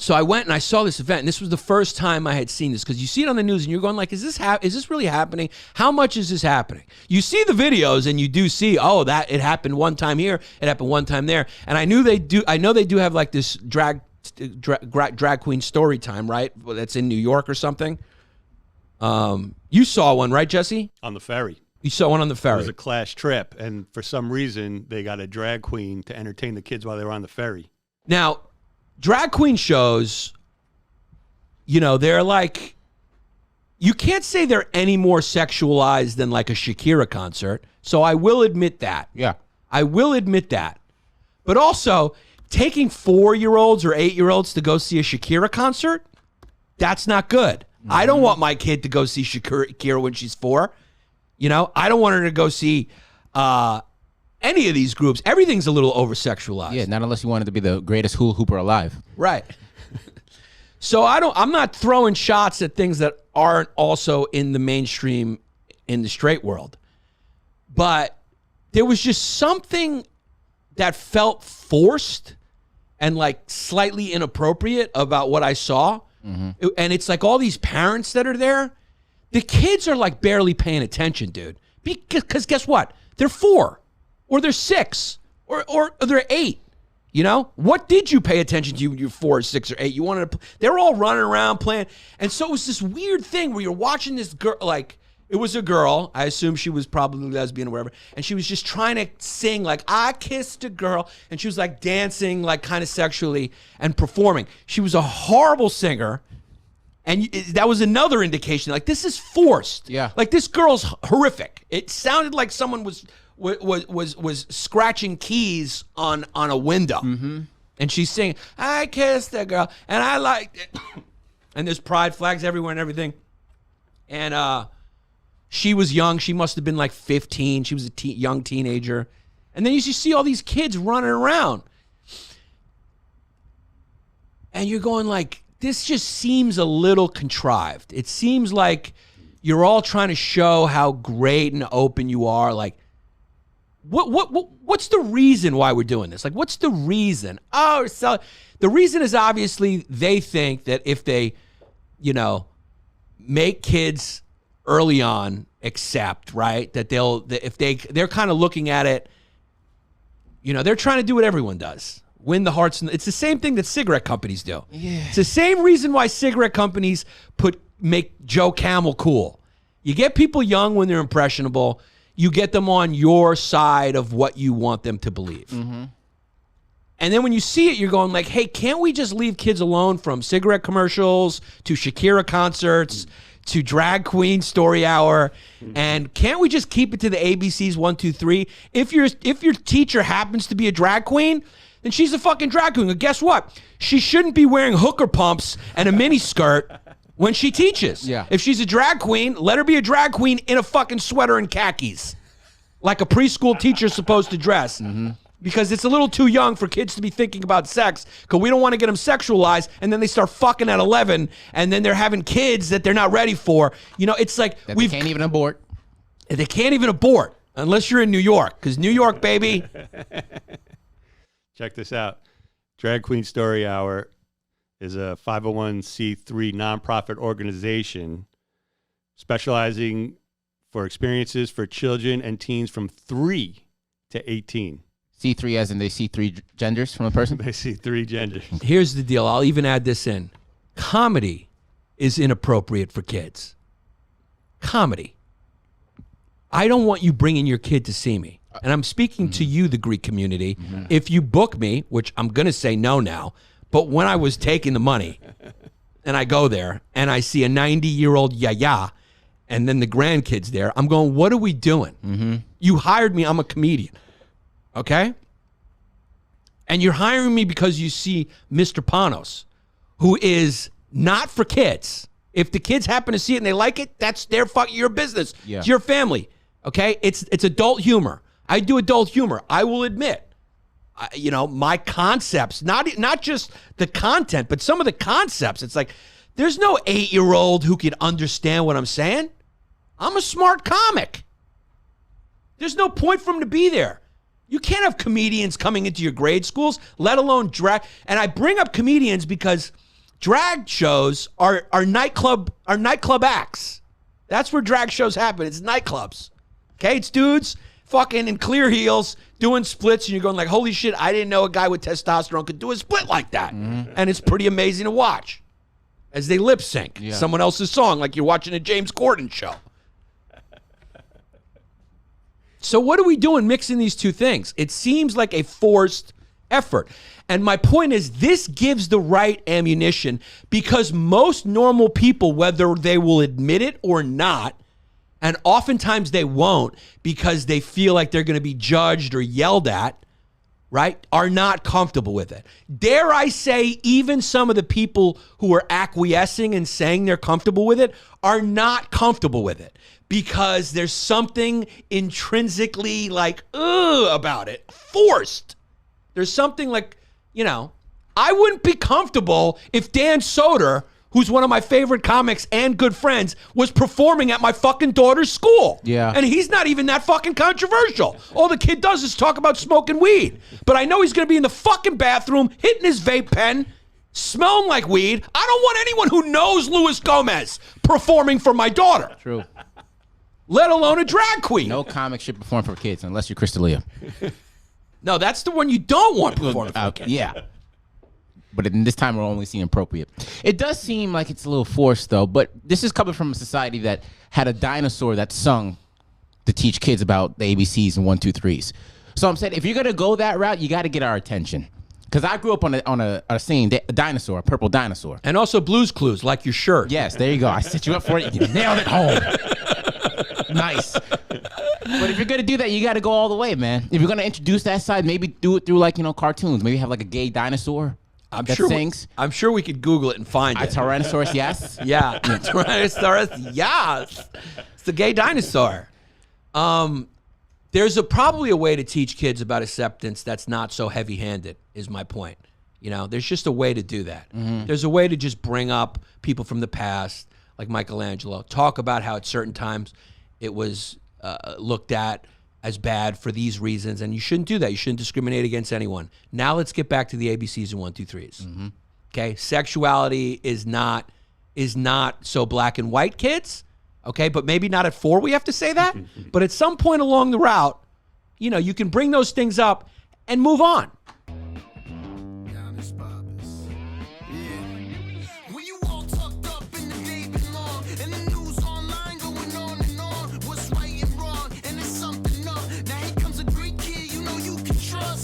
So I went and I saw this event, and this was the first time I had seen this, because you see it on the news and you're going like, is this really happening? How much is this happening? You see the videos and you do see, oh, that it happened one time here, it happened one time there. And I know they do have like this drag queen story time, right? Well, that's in New York or something. You saw one, right, Jesse? On the ferry. You saw one on the ferry. It was a class trip, and for some reason, they got a drag queen to entertain the kids while they were on the ferry. Now, drag queen shows, you know, they're like, you can't say they're any more sexualized than like a Shakira concert. So I will admit that. Yeah. I will admit that. But also, taking 4-year-olds or 8-year-olds to go see a Shakira concert, that's not good. I don't want my kid to go see Shakira when she's 4. You know, I don't want her to go see any of these groups. Everything's a little over-sexualized. Yeah, not unless you wanted to be the greatest hula hooper alive. Right. So I'm not throwing shots at things that aren't also in the mainstream in the straight world. But there was just something that felt forced and like slightly inappropriate about what I saw. Mm-hmm. And it's like all these parents that are there, the kids are like barely paying attention, dude. Because guess what? They're 4 or they're 6 or they're 8. You know, what did you pay attention to when you were 4 or 6 or 8? You wanted to. They're all running around playing, and so it was this weird thing where you're watching this girl. Like, it was a girl. I assume she was probably lesbian or whatever, and she was just trying to sing like "I kissed a girl," and she was like dancing, like kind of sexually and performing. She was a horrible singer, and that was another indication. Like, this is forced. Yeah. Like, this girl's horrific. It sounded like someone was scratching keys on a window. Mm-hmm. And she's singing, I kissed that girl, and I liked it. And there's pride flags everywhere and everything. And she was young. She must have been like 15. She was a young teenager. And then you see all these kids running around. And you're going like, this just seems a little contrived. It seems like you're all trying to show how great and open you are. Like, what's the reason why we're doing this? Like, what's the reason? Oh, so the reason is obviously they think that if they, you know, make kids early on accept, right, that they're kind of looking at it, you know, they're trying to do what everyone does. Win the hearts. It's the same thing that cigarette companies do. Yeah. It's the same reason why cigarette companies make Joe Camel cool. You get people young when they're impressionable. You get them on your side of what you want them to believe. Mm-hmm. And then when you see it, you're going like, hey, can't we just leave kids alone from cigarette commercials to Shakira concerts to Drag Queen Story Hour? And can't we just keep it to the ABCs 1, 2, 3? If your teacher happens to be a drag queen, then she's a fucking drag queen. And guess what? She shouldn't be wearing hooker pumps and a mini skirt when she teaches. Yeah. If she's a drag queen, let her be a drag queen in a fucking sweater and khakis, like a preschool teacher's supposed to dress. Mm-hmm. Because it's a little too young for kids to be thinking about sex, because we don't want to get them sexualized, and then they start fucking at 11, and then they're having kids that they're not ready for. You know, it's like they can't even abort. They can't even abort unless you're in New York, because New York, baby. Check this out. Drag Queen Story Hour is a 501c3 nonprofit organization specializing for experiences for children and teens from 3 to 18. C3 as in they see 3 genders from a person? They see 3 genders. Here's the deal. I'll even add this in. Comedy is inappropriate for kids. Comedy. I don't want you bringing your kid to see me. And I'm speaking to you, the Greek community. Mm-hmm. If you book me, which I'm going to say no now, but when I was taking the money and I go there and I see a 90-year-old yaya and then the grandkids there, I'm going, what are we doing? Mm-hmm. You hired me. I'm a comedian. Okay? And you're hiring me because you see Mr. Panos, who is not for kids. If the kids happen to see it and they like it, that's your business. Yeah. It's your family. Okay? It's adult humor. I do adult humor. I will admit. You know, my concepts, not just the content, but some of the concepts. It's like, there's no 8-year-old who can understand what I'm saying. I'm a smart comic. There's no point for him to be there. You can't have comedians coming into your grade schools, let alone drag. And I bring up comedians because Drag shows are nightclub acts. That's where drag shows happen. It's nightclubs. Okay, it's dudes fucking in clear heels doing splits, and you're going like, holy shit, I didn't know a guy with testosterone could do a split like that. And it's pretty amazing to watch as they lip sync someone else's song like you're watching a James Corden show. So what are we doing mixing these two things? It seems like a forced effort. And my point is, this gives the right ammunition because most normal people, whether they will admit it or not, and oftentimes they won't because they feel like they're going to be judged or yelled at, right, are not comfortable with it. Dare I say, even some of the people who are acquiescing and saying they're comfortable with it are not comfortable with it because there's something intrinsically like, ugh, about it, forced. There's something like, I wouldn't be comfortable if Dan Soder, who's one of my favorite comics and good friends, was performing at my fucking daughter's school. Yeah. And he's not even that fucking controversial. All the kid does is talk about smoking weed. But I know he's going to be in the fucking bathroom, hitting his vape pen, smelling like weed. I don't want anyone who knows Luis Gomez performing for my daughter. True. Let alone a drag queen. No comic should perform for kids unless you're Crystalia. No, that's the one you don't want performing for Okay, yeah. But in this time, we're only seeing appropriate. It does seem like it's a little forced, though. But this is coming from a society that had a dinosaur that sung to teach kids about the ABCs and 1, 2, 3s. So I'm saying, if you're gonna go that route, you got to get our attention. Because I grew up on a singing dinosaur, a purple dinosaur. And also Blue's Clues, like your shirt. Yes, there you go. I set you up for it. You nailed it home. Nice. But if you're gonna do that, you got to go all the way, man. If you're gonna introduce that side, maybe do it through cartoons. Maybe have like a gay dinosaur. I'm that sure sings. I'm sure we could Google it and find A it. Tyrannosaurus, yes. Yeah, Tyrannosaurus, yes. It's the gay dinosaur. There's probably a way to teach kids about acceptance that's not so heavy-handed, is my point. There's just a way to do that. There's a way to just bring up people from the past, like Michelangelo, talk about how at certain times it was looked at as bad for these reasons, and you shouldn't do that. You shouldn't discriminate against anyone. Now let's get back to the ABCs and 1, 2, 3s. Okay, sexuality is not so black and white, kids. Okay, but maybe not at 4 we have to say that. But at some point along the route, you can bring those things up and move on.